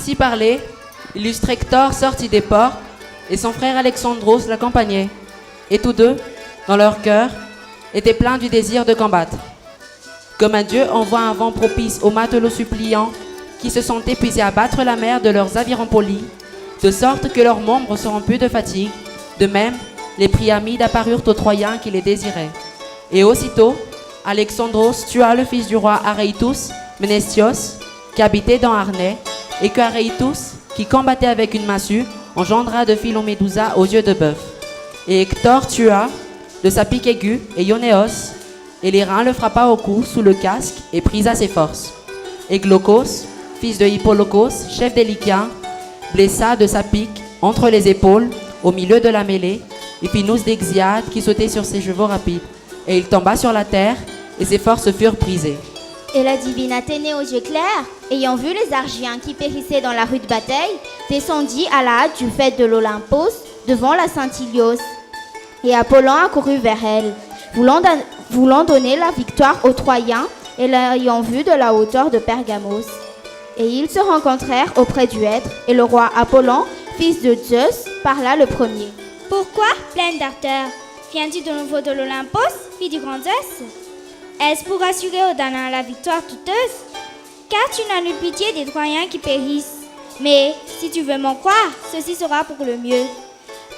ainsi parlé, l'illustre Hector sortit des ports, et son frère Alexandros l'accompagnait. Et tous deux, dans leur cœur, étaient pleins du désir de combattre. Comme un dieu envoie un vent propice aux matelots suppliants qui se sont épuisés à battre la mer de leurs avirons polis, de sorte que leurs membres se rompus de fatigue, de même, les Priamides apparurent aux Troyens qui les désiraient. Et aussitôt, Alexandros tua le fils du roi Aréitus, Ménestios, qui habitait dans Arnais, et que Aréitus, qui combattait avec une massue, engendra de Philomédousa aux yeux de bœuf. Et Hector tua, de sa pique aiguë, et Ionéos, et les reins le frappa au cou sous le casque, et prisa ses forces. Et Glaucos, fils de Hippolocos, chef des Lyciens, blessa de sa pique, entre les épaules, au milieu de la mêlée, Épinous d'Exiade qui sautait sur ses chevaux rapides. Et il tomba sur la terre, et ses forces furent brisées. Et la divine Athénée aux yeux clairs, ayant vu les Argiens qui périssaient dans la rude bataille, descendit à la hâte du faîte de l'Olympos, devant la Sainte Ilios. Et Apollon accourut vers elle, voulant donner la victoire aux Troyens, et l'ayant vue de la hauteur de Pergamos. Et ils se rencontrèrent auprès du hêtre, et le roi Apollon, fils de Zeus, parla le premier. Pourquoi, pleine d'ardeur, viens-tu de nouveau de l'Olympos, fille du grand Zeus? Est-ce pour assurer aux Danaens la victoire douteuse? Car tu n'as nulle pitié des Troyens qui périssent. Mais, si tu veux m'en croire, ceci sera pour le mieux.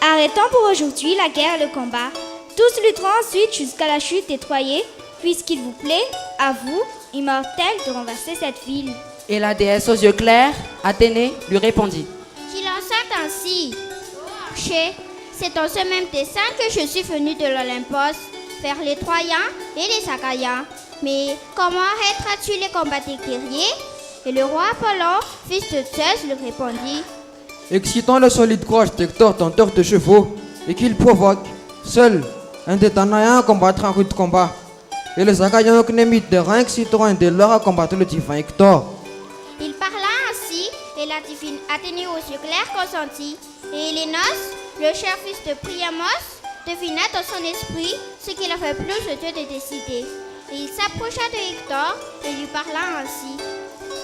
Arrêtons pour aujourd'hui la guerre et le combat. Tous lutteront ensuite jusqu'à la chute des Troyens, puisqu'il vous plaît, à vous, immortels, de renverser cette ville. Et la déesse aux yeux clairs, Athénée, lui répondit. Qu'il en soit ainsi. Ô archer, c'est dans ce même dessein que je suis venu de l'Olympos, vers les Troyens et les Achaïens. Mais comment arrêteras-tu les combats des guerriers? Et le roi Apollon, fils de Zeus, lui répondit. Excitant le solide courage d'Hector, tenteur de chevaux, et qu'il provoque, seul, un des Danaïens combattra un rude combat. Et les Achaïens Ocnémites de reins exciteront un des leurs à combattre le divin Hector. Il parla ainsi, et la divine Athénée aux yeux clairs consentit. Et Hélénos, le cher fils de Priamos, devina dans son esprit ce qu'il avait plus le Dieu de décider. Et il s'approcha de Hector et lui parla ainsi.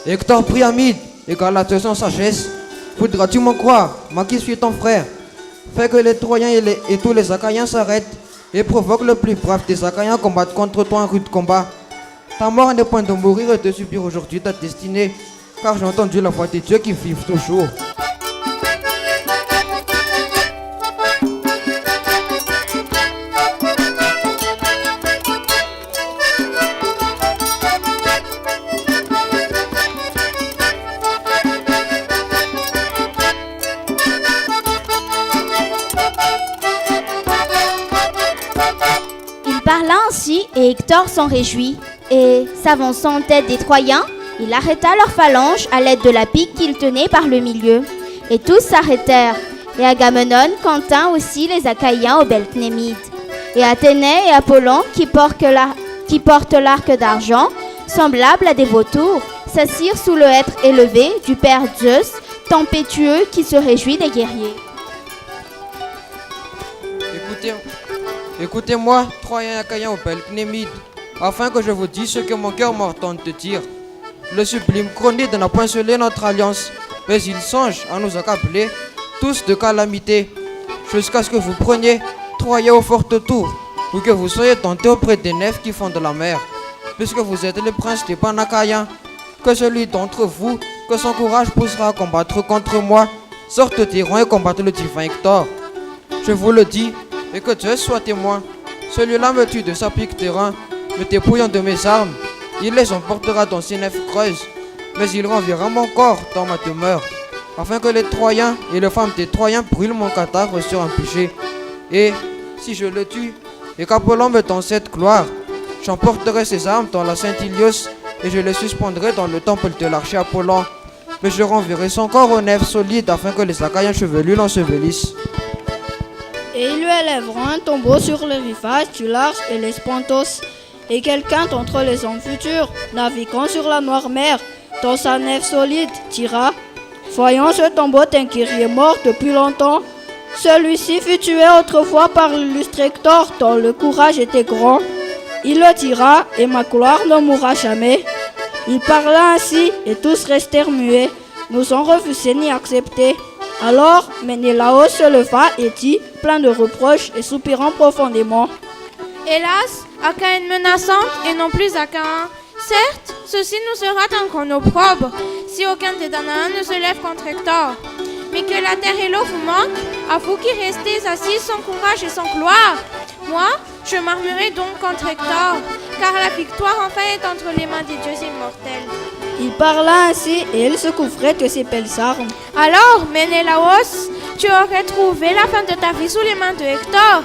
Hector Priamide, égale à son sagesse, voudras-tu m'en croire, moi qui suis ton frère? Fais que les Troyens et tous les Achaïens s'arrêtent et provoque le plus brave des Achaïens à combattre contre toi en rude combat. Ta mort n'est point de mourir et de subir aujourd'hui ta destinée, car j'ai entendu la voix des dieux qui vivent toujours. Et Hector s'en réjouit, et s'avançant en tête des Troyens, il arrêta leur phalange à l'aide de la pique qu'il tenait par le milieu. Et tous s'arrêtèrent, et Agamemnon contint aussi les Achaïens aux belles Cnémides. Et Athénée et Apollon, qui portent l'arc d'argent, semblables à des vautours, s'assirent sous le hêtre élevé du père Zeus, tempétueux qui se réjouit des guerriers. Écoutez-moi, Troyens et Achaïens aux belles Cnémides, afin que je vous dise ce que mon cœur m'entend te dire. Le sublime Chronide n'a point scellé notre alliance, mais il songe à nous accabler tous de calamités, jusqu'à ce que vous preniez Troyens aux fortes tours, ou que vous soyez tentés auprès des nefs qui font de la mer, puisque vous êtes le prince des Panachaïens, que celui d'entre vous que son courage poussera à combattre contre moi, sorte tyran et combattre le divin Hector. Je vous le dis, et que Dieu soit témoin. Celui-là me tue de sa pique terrain, me dépouillant de mes armes. Il les emportera dans ses nefs creuses, mais il renverra mon corps dans ma demeure, afin que les Troyens et les femmes des Troyens brûlent mon cadavre sur un bûcher. Et, si je le tue, et qu'Apollon me donne cette gloire, j'emporterai ses armes dans la Sainte Ilios, et je les suspendrai dans le temple de l'archer Apollon. Mais je renverrai son corps aux nefs solides, afin que les Achaïens chevelus l'ensevelissent. Et ils lui élèveront un tombeau sur le rivage du large et les Spontos, et quelqu'un d'entre les hommes futurs, naviguant sur la noire mer, dans sa nef solide, dira: voyons ce tombeau d'un guerrier mort depuis longtemps. Celui-ci fut tué autrefois par l'illustre Hector, dont le courage était grand. Il le dira, et ma gloire ne mourra jamais. Il parla ainsi, et tous restèrent muets. nous sont refusés ni acceptés. Alors Ménélaos se leva et dit, plein de reproches et soupirant profondément. Hélas, Achaïen menaçante et non plus Achaïen. Certes, ceci nous sera un grand opprobre si aucun des Danaens ne se lève contre Hector. Mais que la terre et l'eau vous manquent, à vous qui restez assis sans courage et sans gloire. Moi, je m'armerai donc contre Hector, car la victoire enfin est entre les mains des dieux immortels. Il parla ainsi et il se couvrait de ses belles armes. Alors, Ménélaos, tu aurais trouvé la fin de ta vie sous les mains de Hector,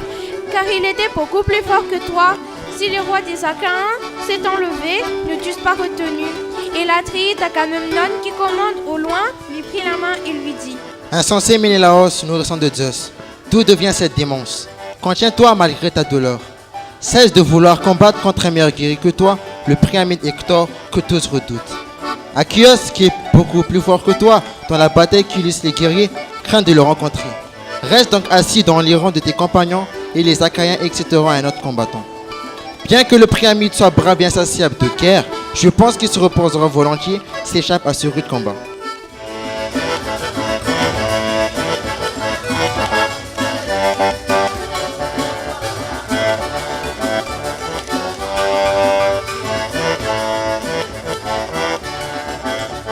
car il était beaucoup plus fort que toi. Si le roi des Achaïens s'est enlevé, ne t'eussent pas retenu. Et l'Atriide Agamemnon qui commande au loin lui prit la main et lui dit: Insensé Ménélaos, nourrisson de Zeus, d'où devient cette démence? Contiens-toi malgré ta douleur. Cesse de vouloir combattre contre un meilleur guerrier que toi, le Priamide Hector que tous redoutent. Achios, qui est beaucoup plus fort que toi dans la bataille qu'Ulysse les guerriers, craint de le rencontrer. Reste donc assis dans les rangs de tes compagnons et les Achaïens exciteront un autre combattant. Bien que le Priamide soit brave et insatiable de guerre, je pense qu'il se reposera volontiers s'échappe à ce rude combat.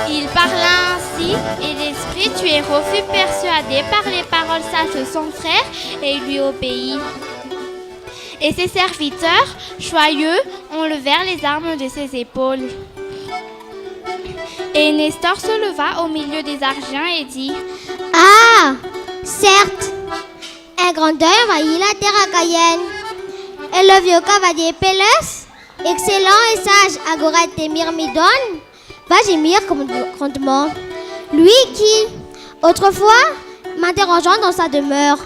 Il parla ainsi, et l'esprit du héros fut persuadé par les paroles sages de son frère, et il lui obéit. Et ses serviteurs, joyeux, enlevèrent les armes de ses épaules. Et Nestor se leva au milieu des Argiens et dit: Ah, certes, un grand deuil envahit la terre achaïenne. Et le vieux cavalier Pélès, excellent et sage Agorète et Myrmidon, va gémir grandement. Lui qui, autrefois, m'interrogeant dans sa demeure,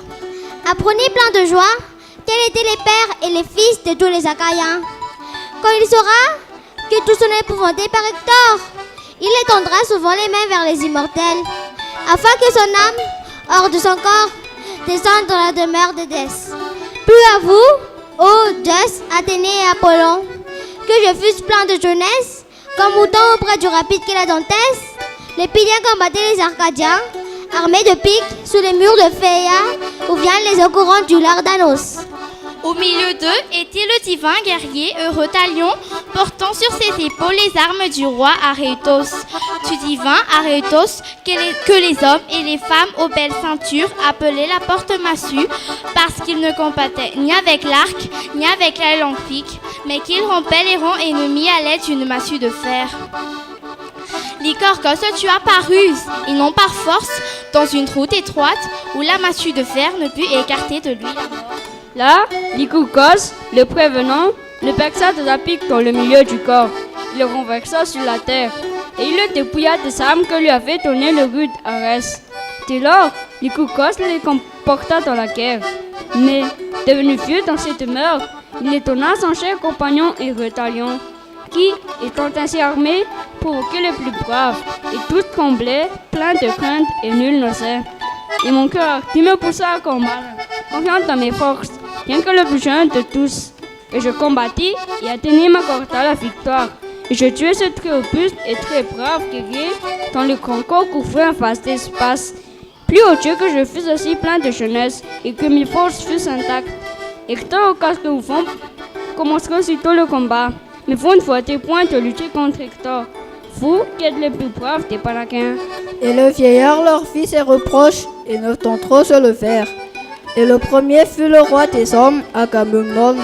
apprenait plein de joie quels étaient les pères et les fils de tous les Achaïens. Quand il saura que tout son épouvanté par Hector, il étendra souvent les mains vers les immortels, afin que son âme, hors de son corps, descende dans la demeure d'Édès. Plus à vous, ô Zeus, Athénée et Apollon, que je fusse plein de jeunesse, comme mouton auprès du rapide qu'est la Dantès, les Pyliens combattaient les Arcadiens, armés de piques sous les murs de Phéia, où viennent les eaux courantes du Lardanos. Au milieu d'eux était le divin guerrier heureux Talion, portant sur ses épaules les armes du roi Aréutos. Du divin Aréutos que les hommes et les femmes aux belles ceintures appelaient la porte-massue, parce qu'il ne combattait ni avec l'arc, ni avec la langue pique, mais qu'il rompait les rangs ennemis à l'aide d'une massue de fer. Lycurgos tua par ruse, et non par force, dans une route étroite où la massue de fer ne put écarter de lui la mort. Là, Lycurgos, le prévenant, le perça de la pique dans le milieu du corps. Il le renversa sur la terre, et il le dépouilla des armes que lui avait donné le rude Arès. Dès lors, Lycurgos les comporta dans la guerre. Mais, devenu vieux dans ses demeures, il étonna son cher compagnon héros Talion, qui, étant ainsi armé, provoquait les plus braves, et tous tremblaient, pleins de crainte, et nul n'osait. Et mon cœur, qui me poussa à combattre, confiant dans mes forces, bien que le plus jeune de tous. Et je combattis, et Athénée m'accorda la victoire. Et je tuai ce très robuste et très brave guerrier, dont le grand corps couvrait un vaste espace. Plus odieux que je fus aussi plein de jeunesse, et que mes forces fussent intactes. Hector, au casque au fond, commencera aussitôt le combat. Mais vous ne fouettez point de lutter contre Hector, vous qui êtes les plus braves des Palaquins. Et le vieillard leur fit ses reproches, et ne tant trop se levèrent. Et le premier fut le roi des hommes, Agamemnon.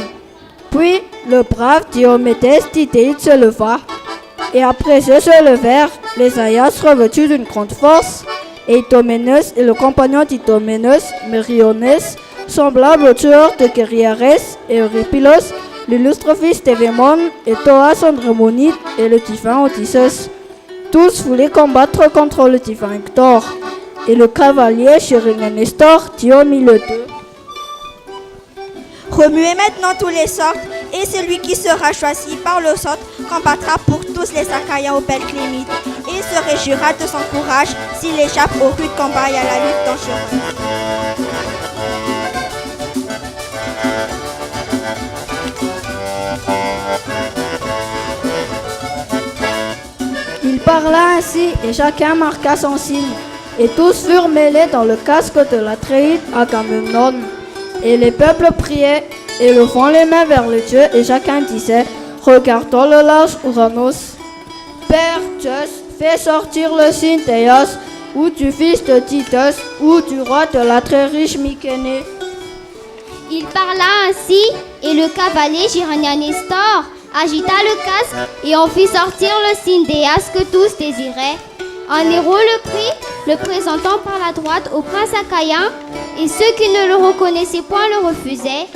Puis le brave Diomédès d'Idéide se leva. Et après eux se levèrent les Aïas revêtus d'une grande force, et Idoménès et le compagnon d'Idoménès, Mérionès, semblables aux tueurs de Guerrières, et Eurypylos, l'illustre fils d'Évémon, et Thoas Andrémonide, et le divin Odysseus. Tous voulaient combattre contre le divin Hector. Et le cavalier Chirinien Nestor dit au milieu d'eux: Remuez maintenant tous les sortes, et celui qui sera choisi par le sort combattra pour tous les Achaïens aux belles Clémides, et se réjouira de son courage s'il échappe au rude combat et à la lutte dangereuse. Il parla ainsi et chacun marqua son signe. Et tous furent mêlés dans le casque de la Tréide Agamemnon. Et les peuples priaient et levant les mains vers le Dieu et chacun disait, regardons le large Ouranos. Père Zeus, fais sortir le signe d'Aias ou du fils de Titus ou du roi de la très riche Mykénée. Il parla ainsi, et le cavalier Nestor agita le casque et en fit sortir le signe d'Aias que tous désiraient. Un héros le prit, le présentant par la droite au prince achaïen, et ceux qui ne le reconnaissaient point le refusaient.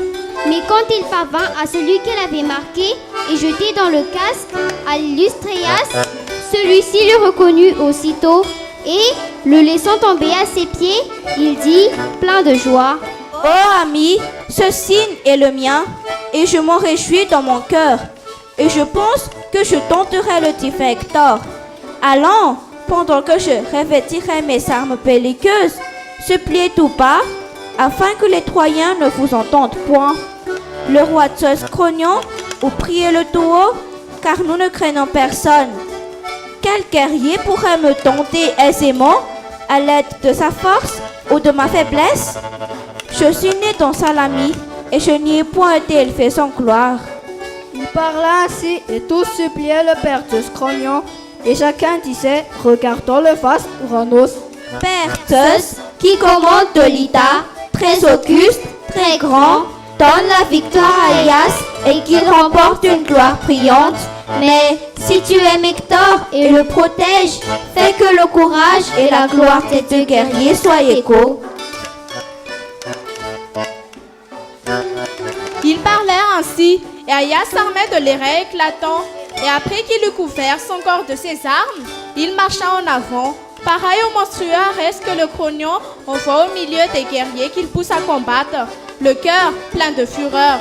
Mais quand il parvint à celui qu'il avait marqué et jeté dans le casque, à l'illustre Aias, celui-ci le reconnut aussitôt, et, le laissant tomber à ses pieds, il dit, plein de joie, « Oh ami, ce signe est le mien, et je m'en réjouis dans mon cœur. Et je pense que je tenterai le divin Hector. Allons, pendant que je revêtirai mes armes belliqueuses, suppliez tout bas, afin que les Troyens ne vous entendent point. Le roi Zeus grognant, ou priez le tout haut, car nous ne craignons personne. Quel guerrier pourrait me tenter aisément, à l'aide de sa force ou de ma faiblesse? Je suis né dans Salamie, et je n'y ai point été élevé sans gloire. » Il parla ainsi, et tous suppliaient le père Zeus grognant, et chacun disait, regardons le vaste Ouranos. Père Zeus, qui commande de l'Ida, très auguste, très grand, donne la victoire à Aias et qu'il remporte une gloire brillante. Mais si tu aimes Hector et le protèges, fais que le courage et la gloire des deux guerriers soient égaux. Ils parlèrent ainsi, et Aias s'armait de l'éré éclatant, et après qu'il eut couvert son corps de ses armes, il marcha en avant, pareil au monstrueux Arès que le grognon envoie au milieu des guerriers qu'il pousse à combattre, le cœur plein de fureur.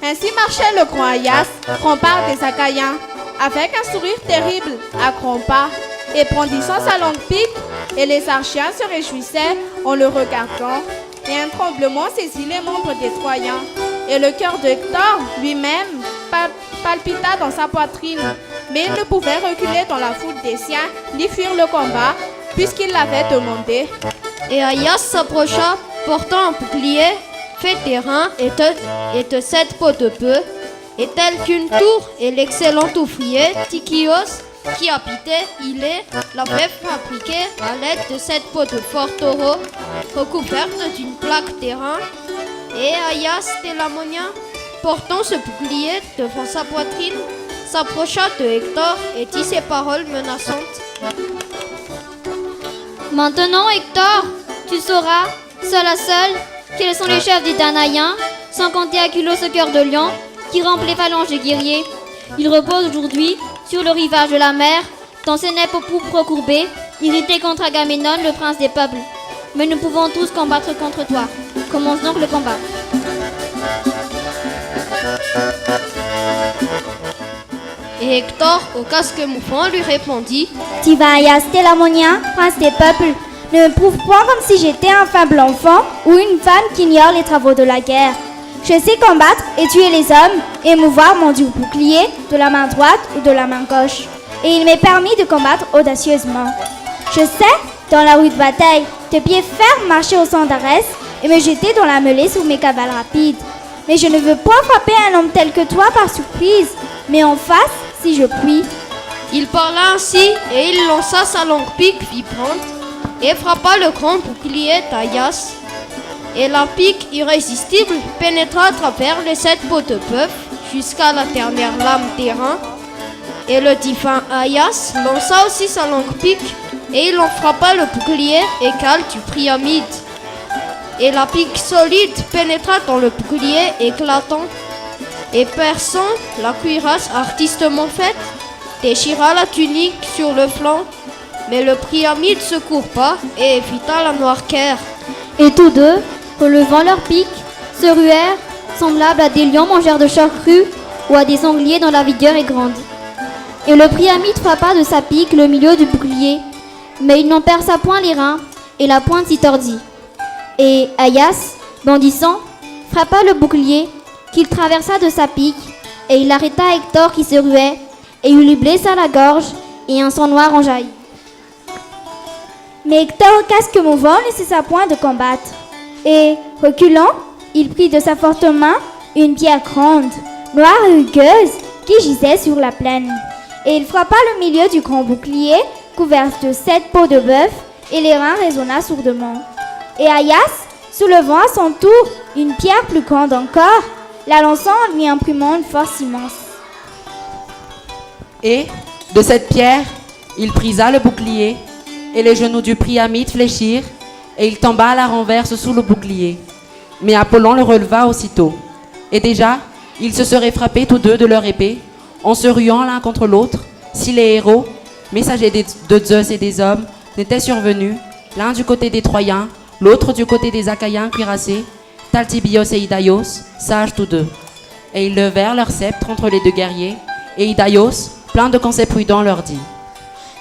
Ainsi marchait le grand Aias, rempart des Achaïens, avec un sourire terrible, à grands pas, et brandissant sa longue pique, et les Archiens se réjouissaient en le regardant, et un tremblement saisit les membres des Troyens, et le cœur de Hector lui-même palpita dans sa poitrine, mais il ne pouvait reculer dans la foule des siens, ni fuir le combat, puisqu'il l'avait demandé. Et Aias s'approcha, portant un bouclier, fait d'airain et de 7 pots de bœuf, et tel qu'une tour et l'excellent ouvrier Tychios, qui habitait Ilée, l'avait fabriqué à l'aide de 7 pots de fort taureau, recouvertes d'une plaque d'airain. Et Aias Télamonien, portant ce bouclier devant sa poitrine, s'approcha de Hector et dit ces paroles menaçantes. Maintenant, Hector, tu sauras, seul à seul, quels sont les chefs des Danaïens, sans compter Aculos ce cœur de lion, qui rampe les phalanges des guerriers. Il repose aujourd'hui sur le rivage de la mer, dans ses nippes aux poupes recourbées, irrité contre Agamemnon, le prince des peuples. Mais nous pouvons tous combattre contre toi. Commence donc le combat. Et Hector, au casque mouvant, lui répondit, « Divin Aias Télamonien, prince des peuples, ne me prouve point comme si j'étais un faible enfant ou une femme qui ignore les travaux de la guerre. Je sais combattre et tuer les hommes et mouvoir mon dur bouclier de la main droite ou de la main gauche. Et il m'est permis de combattre audacieusement. Je sais, dans la rue de bataille, de pied ferme marcher au sang d'Arès et me jeter dans la mêlée sur mes cavales rapides. Mais je ne veux point frapper un homme tel que toi par surprise, mais en face si je puis. » Il parla ainsi, et il lança sa longue pique vibrante, et frappa le grand bouclier d'Aias. Et la pique irrésistible pénétra à travers les 7 pots de bœuf jusqu'à la dernière lame d'airain. Et le divin Aias lança aussi sa longue pique, et il en frappa le bouclier égal du Priamide. Et la pique solide pénétra dans le bouclier éclatant, et perçant la cuirasse artistement faite, déchira la tunique sur le flanc, mais le Priamide se courba et évita la noirqueur. Et tous deux, relevant leurs piques, se ruèrent, semblables à des lions mangeurs de chair crue ou à des sangliers dont la vigueur est grande. Et le Priamide frappa de sa pique le milieu du bouclier, mais il n'en perça point les reins, et la pointe s'y tordit. Et Aias, bondissant, frappa le bouclier, qu'il traversa de sa pique, et il arrêta Hector qui se ruait, et il lui blessa la gorge, et un sang noir en jaillit. Mais Hector, au casque mouvant, ne cessa point de combattre. Et, reculant, il prit de sa forte main une pierre grande, noire et rugueuse, qui gisait sur la plaine. Et il frappa le milieu du grand bouclier, couvert de 7 peaux de bœuf, et les reins résonna sourdement. Et Aias, soulevant à son tour une pierre plus grande encore, la lançant en lui imprimant une force immense. Et, de cette pierre, il brisa le bouclier, et les genoux du Priamite fléchirent, et il tomba à la renverse sous le bouclier. Mais Apollon le releva aussitôt. Et déjà, ils se seraient frappés tous deux de leur épée, en se ruant l'un contre l'autre, si les héros, messagers de Zeus et des hommes, n'étaient survenus, l'un du côté des Troyens, l'autre du côté des Achaïens cuirassés, Talthybios et Hydaios, sages tous deux. Et ils levèrent leurs sceptres entre les deux guerriers, et Hydaios, plein de conseils prudents, leur dit: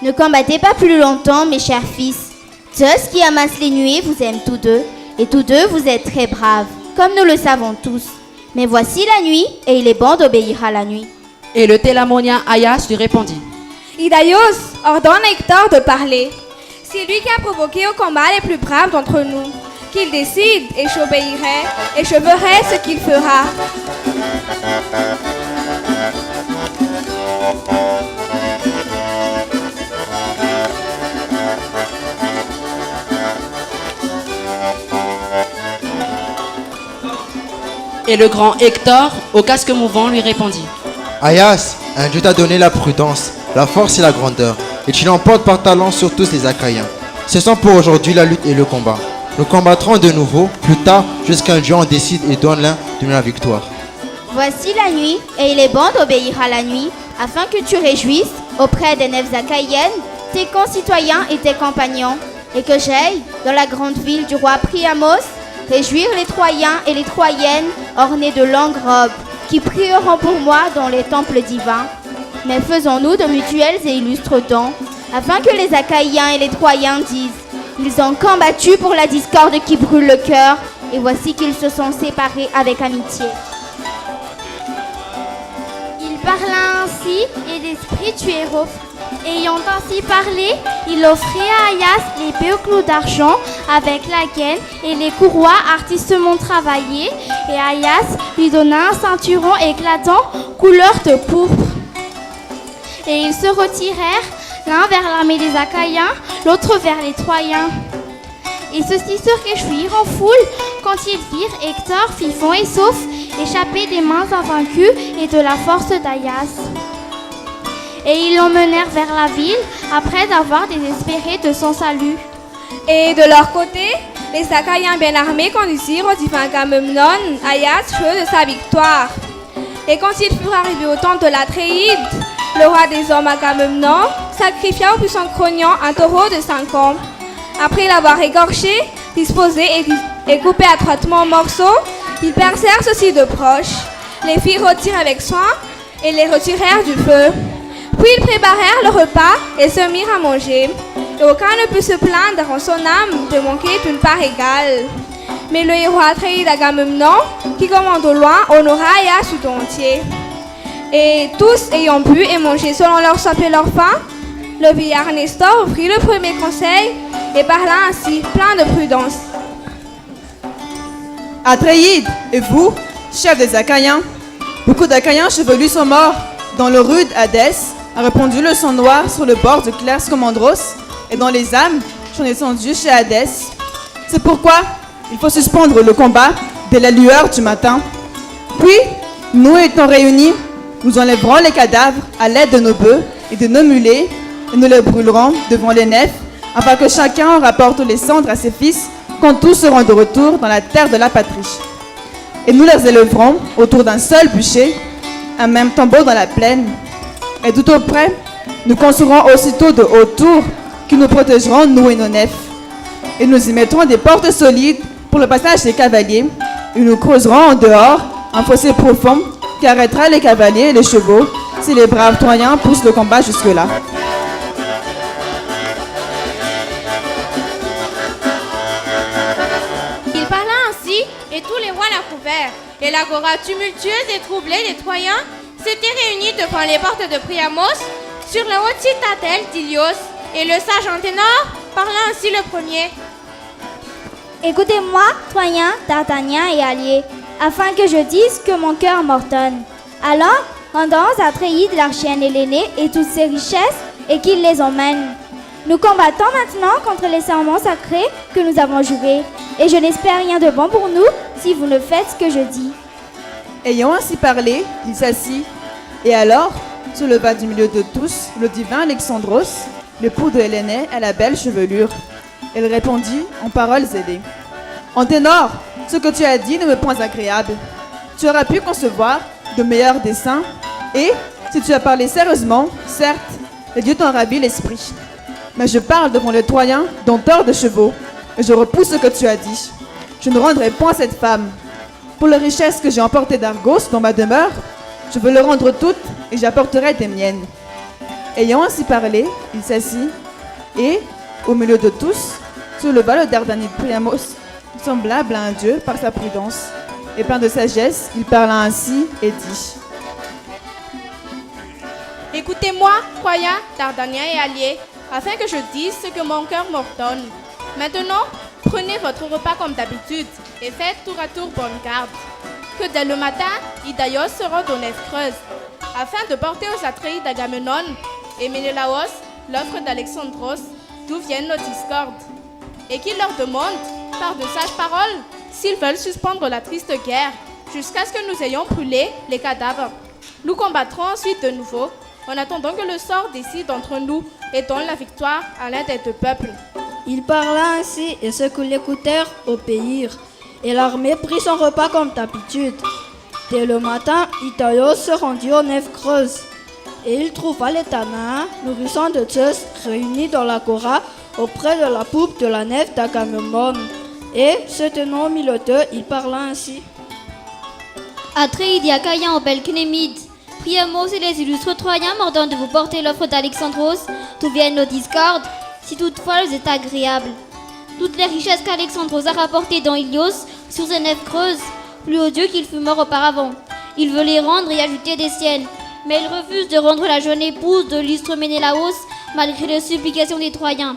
Ne combattez pas plus longtemps, mes chers fils. Zeus qui amasse les nuées vous aime tous deux, et tous deux vous êtes très braves, comme nous le savons tous. Mais voici la nuit, et il est bon d'obéir à la nuit. Et le Télamonien Aias lui répondit: Hydaios, ordonne à Hector de parler. C'est lui qui a provoqué au combat les plus braves d'entre nous. Qu'il décide, et j'obéirai, et je verrai ce qu'il fera. Et le grand Hector, au casque mouvant, lui répondit: Aias, un dieu t'a donné la prudence, la force et la grandeur, et tu l'emportes par talent sur tous les Achaïens. Cessons pour aujourd'hui la lutte et le combat. Nous combattrons de nouveau, plus tard, jusqu'à un dieu en décide et donne l'un de nous la victoire. Voici la nuit, et il est bon d'obéir à la nuit, afin que tu réjouisses auprès des nefs achaïennes tes concitoyens et tes compagnons, et que j'aille, dans la grande ville du roi Priamos, réjouir les Troyens et les Troyennes ornés de longues robes, qui prieront pour moi dans les temples divins. Mais faisons-nous de mutuels et illustres dons, afin que les Achaïens et les Troyens disent: ils ont combattu pour la discorde qui brûle le cœur, et voici qu'ils se sont séparés avec amitié. Il parla ainsi, et l'esprit du héros. Ayant ainsi parlé, il offrit à Aias l'épée au clou d'argent avec la gaine et les courroies artistement travaillées, et Aias lui donna un ceinturon éclatant couleur de pourpre. Et ils se retirèrent, l'un vers l'armée des Achaïens, l'autre vers les Troyens. Et ceux-ci se réjouirent en foule quand ils virent Hector, vivant et sauf, échapper des mains invaincus et de la force d'Aias. Et ils l'emmenèrent vers la ville après avoir désespéré de son salut. Et de leur côté, les Achaïens bien armés conduisirent au divin Agamemnon Aias feu de sa victoire. Et quand ils furent arrivés au temple de l'Atréide, le roi des hommes Agamemnon sacrifia au puissant Cronion un taureau de 5 ans. Après l'avoir égorgé, disposé et coupé étroitement en morceaux, ils percèrent ceux-ci de proche, les firent rôtir avec soin et les retirèrent du feu. Puis ils préparèrent le repas et se mirent à manger. Et aucun ne put se plaindre en son âme de manquer d'une part égale. Mais le héros Atréide Agamemnon, qui commande au loin, honora Aias tout entier. Et tous ayant bu et mangé selon leur soif et leur faim, le vieillard Nestor prit le premier conseil et parla ainsi, plein de prudence. Atréide, et vous, chef des Achaïens, beaucoup d'Achaïens chevelus sont morts, dont le rude Hadès a répandu le sang noir sur le bord du clair Scamandros, et dont les âmes sont descendues chez Hadès. C'est pourquoi il faut suspendre le combat dès la lueur du matin. Puis, nous étant réunis, nous enlèverons les cadavres à l'aide de nos bœufs et de nos mulets, et nous les brûlerons devant les nefs, afin que chacun rapporte les cendres à ses fils quand tous seront de retour dans la terre de la patrie. Et nous les élèverons autour d'un seul bûcher, un même tombeau dans la plaine. Et tout auprès, nous construirons aussitôt de hautes tours qui nous protégeront, nous et nos nefs. Et nous y mettrons des portes solides pour le passage des cavaliers. Et nous creuserons en dehors un fossé profond qui arrêtera les cavaliers et les chevaux si les braves Troyens poussent le combat jusque-là. Il parla ainsi, et tous les rois l'approuvèrent. Et l'agora tumultueuse et troublée des Troyens s'étaient réunis devant les portes de Priamos, sur la haute citadelle d'Ilios. Et le sage Anténor parla ainsi le premier. Écoutez-moi, Troyens, D'Artagnan et alliés, afin que je dise que mon cœur m'ordonne. Alors, rendons à Atréide l'archienne Hélénée et toutes ses richesses, et qu'il les emmène. Nous combattons maintenant contre les serments sacrés que nous avons jurés, et je n'espère rien de bon pour nous si vous ne faites ce que je dis. Ayant ainsi parlé, il s'assit, et alors se leva du milieu de tous le divin Alexandros, l'époux de Hélénée à la belle chevelure. Elle répondit en paroles ailées. Anténor, ce que tu as dit ne me point agréable. Tu auras pu concevoir de meilleurs desseins, et si tu as parlé sérieusement, certes, les dieux t'ont ravi l'esprit. Mais je parle devant les Troyens, dompteurs de chevaux, et je repousse ce que tu as dit. Je ne rendrai point cette femme. Pour les richesses que j'ai emportées d'Argos dans ma demeure, je veux leur rendre toutes, et j'apporterai des miennes. Ayant ainsi parlé, il s'assit, et, au milieu de tous, se leva le Dardanide Priamos, semblable à un dieu par sa prudence. Et plein de sagesse, il parla ainsi et dit. Écoutez-moi, Troyens, Dardaniens et alliés, afin que je dise ce que mon cœur m'ordonne. Maintenant, prenez votre repas comme d'habitude et faites tour à tour bonne garde. Que dès le matin, Idaios se rende aux nefs creuses, afin de porter aux Atréides d'Agamemnon et Ménélaos l'offre d'Alexandros, d'où viennent nos discordes, et qu'il leur demande, par de sages paroles, s'ils veulent suspendre la triste guerre, jusqu'à ce que nous ayons brûlé les cadavres. Nous combattrons ensuite de nouveau, en attendant que le sort décide entre nous et donne la victoire à l'un des deux peuples. Il parla ainsi, et ceux qui l'écoutèrent obéirent, et l'armée prit son repas comme d'habitude. Dès le matin, Idaios se rendit aux nefs creuses, et il trouva les Danaens, nourrissants de Zeus, réunis dans l'agora auprès de la poupe de la nef d'Agamemnon. Et, se tenant au milieu d'eux, il parla ainsi. Atréides et Achaïens aux belles Cnémides, Priamos et les illustres Troyens m'ordonnent de vous porter l'offre d'Alexandros, d'où viennent nos discordes, si toutefois vous êtes agréables. Toutes les richesses qu'Alexandros a rapportées dans Ilios, sur ses nefs creuses, plus odieux qu'il fut mort auparavant. Il veut les rendre et ajouter des siennes, mais il refuse de rendre la jeune épouse de l'illustre Ménélaos, malgré les supplications des Troyens.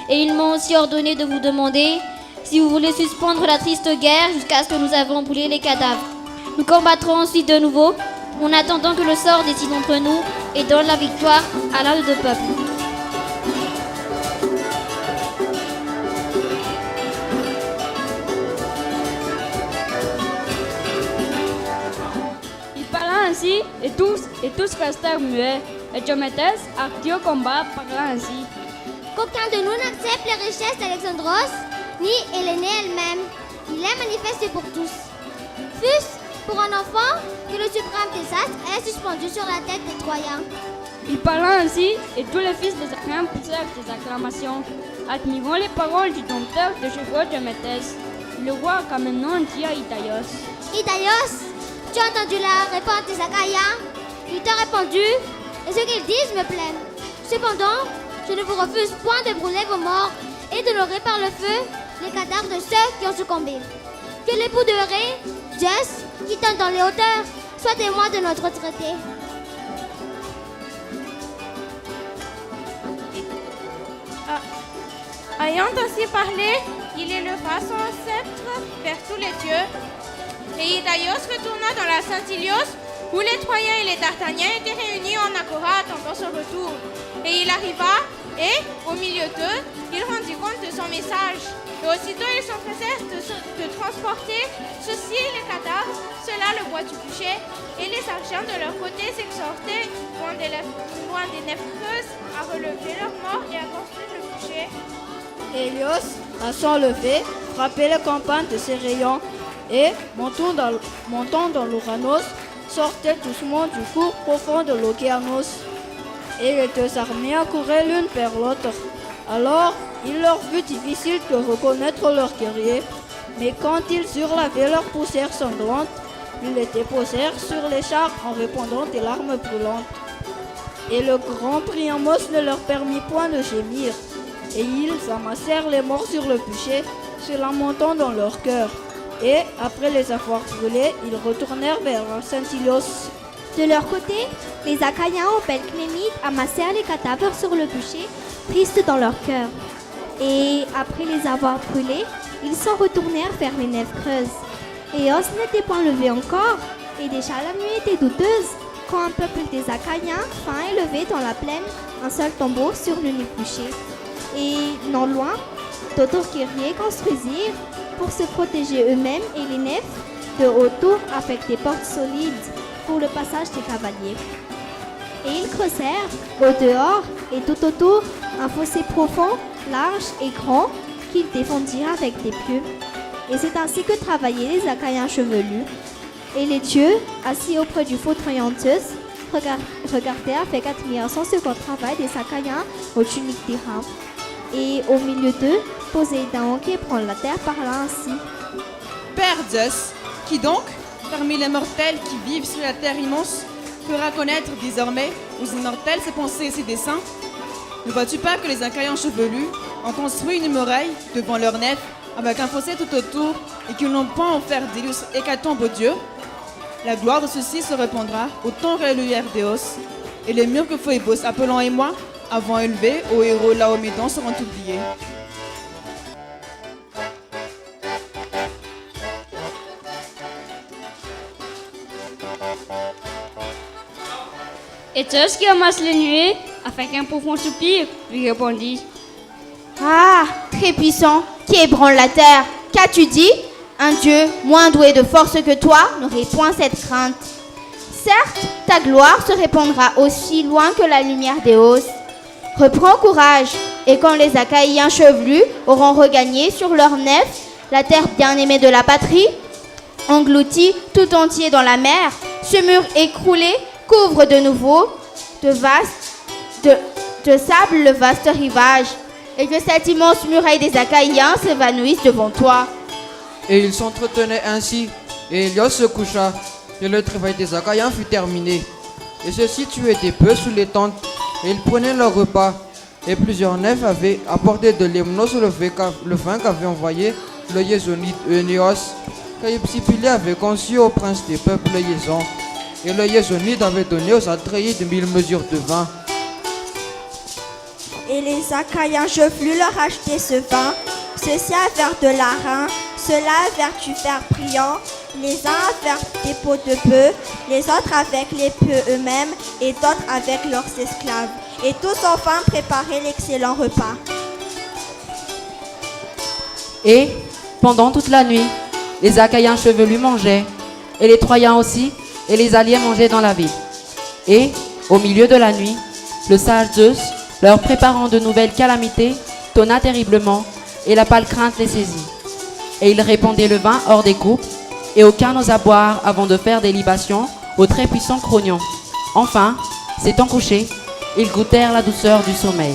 Et ils m'ont aussi ordonné de vous demander si vous voulez suspendre la triste guerre jusqu'à ce que nous avons brûlé les cadavres. Nous combattrons ensuite de nouveau, en attendant que le sort décide entre nous et donne la victoire à l'un des deux peuples. Il parla ainsi, et tous restèrent muets. Et Diomédès, arti au combat, parla ainsi. Qu'aucun de nous n'accepte les richesses d'Alexandros, ni Hélénée elle-même. Il est manifesté pour tous. Fût-ce pour un enfant que le suprême désastre est suspendu sur la tête des Troyens. Il parla ainsi, et tous les fils des Achaïens poussèrent des acclamations, admirant les paroles du dompteur de chevaux Diomédès. Le roi Agamemnon dit à Idaios. Idaios, tu as entendu la réponse des Achaïens? Ils t'ont répondu, et ce qu'ils disent me plaît. Cependant, je ne vous refuse point de brûler vos morts et de leurrer par le feu les cadavres de ceux qui ont succombé. Que l'époux de Ré, Zeus, qui tente dans les hauteurs, soit témoin de notre traité. Ayant ainsi parlé, il éleva son sceptre vers tous les dieux. Et Idaios retourna dans la Saint-Ilios, où les Troyens et les Dardaniens étaient réunis en agora attendant son retour. Et il arriva, et, au milieu d'eux, il rendit compte de son message. Et aussitôt ils s'empressèrent de transporter ceux-ci les cadavres, ceux-là le bois du bûcher, et les archers de leur côté s'exhortaient, loin des nefs creuses, à relever leurs morts et à construire le bûcher. Hélios, à son lever, frappait les campagnes de ses rayons, et, montant dans l'Ouranos, sortait doucement du cours profond de l'Océanos. Et les deux armées accouraient l'une vers l'autre. Alors, il leur fut difficile de reconnaître leurs guerriers, mais quand ils surlevaient leurs poussières sanglantes, ils les déposèrent sur les chars en répandant des larmes brûlantes. Et le grand Priamos ne leur permit point de gémir, et ils amassèrent les morts sur le bûcher, se lamentant dans leur cœur. Et, après les avoir brûlés, ils retournèrent vers Saint-Ilios. De leur côté, les Achaïens au Belclémide amassèrent les cadavres sur le bûcher, tristes dans leur cœur. Et après les avoir brûlés, ils s'en retournèrent vers les nefs creuses. Éos n'était point levé encore, et déjà la nuit était douteuse, quand un peuple des Achaïens vint élever dans la plaine un seul tombeau sur l'unique bûcher. Et non loin, d'autres guerriers construisirent, pour se protéger eux-mêmes et les nefs, de hautes tours avec des portes solides pour le passage des cavaliers. Et ils creusèrent, au dehors et tout autour, un fossé profond, large et grand, qu'ils défendirent avec des pieux. Et c'est ainsi que travaillaient les Achaïens chevelus. Et les dieux, assis auprès du feu Triantus, regardaient avec admiration ce qu'on travaille des Achaïens aux tuniques d'airain. Et au milieu d'eux, Poséidon qui prend la terre parla ainsi. Père Zeus, qui donc, parmi les mortels qui vivent sur la terre immense, fera connaître désormais aux immortels ses pensées et ses desseins? Ne vois-tu pas que les Achaïens chevelus ont construit une muraille devant leur nef avec un fossé tout autour et qu'ils n'ont pas en faire d'illustres hécatombes aux dieux? La gloire de ceux-ci se répandra au temps réélu d'Éos, et les murs que Phoebos, Apollon et moi avons élevés aux héros Laomédon seront oubliés. Et Zeus qui amasse les nuées, avec un profond soupir, lui répondit. Ah, très puissant, qui ébranle la terre, qu'as-tu dit? Un dieu moins doué de force que toi n'aurait point cette crainte. Certes, ta gloire se répandra aussi loin que la lumière d'Éos. Reprends courage, et quand les Achaïens chevelus auront regagné sur leur nef la terre bien-aimée de la patrie, englouti tout entier dans la mer, ce mur écroulé couvre de nouveau de sable le vaste rivage, et que cette immense muraille des Achaïens s'évanouisse devant toi. Et ils s'entretenaient ainsi, et Hélios se coucha, et le travail des Achaïens fut terminé. Et ceux-ci tuaient des bœufs sous les tentes, et ils prenaient leur repas. Et plusieurs nefs avaient apporté de l'hymnos le vin qu'avait envoyé le Yésonide Enéos, qu'Hypsipylé avait conçu au prince des peuples Yéson. Et le Yésonide avait donné aux Atréides 1000 mesures de vin. Et les Achaïens chevelus leur achetaient ce vin, ceux-ci à faire de l'airain, ceux-là à faire du fer brillant, les uns à faire des peaux de bœuf, les autres avec les bœufs eux-mêmes, et d'autres avec leurs esclaves. Et tous enfin préparaient l'excellent repas. Et, pendant toute la nuit, les Achaïens chevelus mangeaient, et les Troyens aussi, et les alliés mangeaient dans la ville. Et, au milieu de la nuit, le sage Zeus, leur préparant de nouvelles calamités, tonna terriblement, et la pâle crainte les saisit. Et il répandait le vin hors des coupes, et aucun n'osa boire avant de faire des libations au très puissant Cronion. Enfin, s'étant couchés, ils goûtèrent la douceur du sommeil.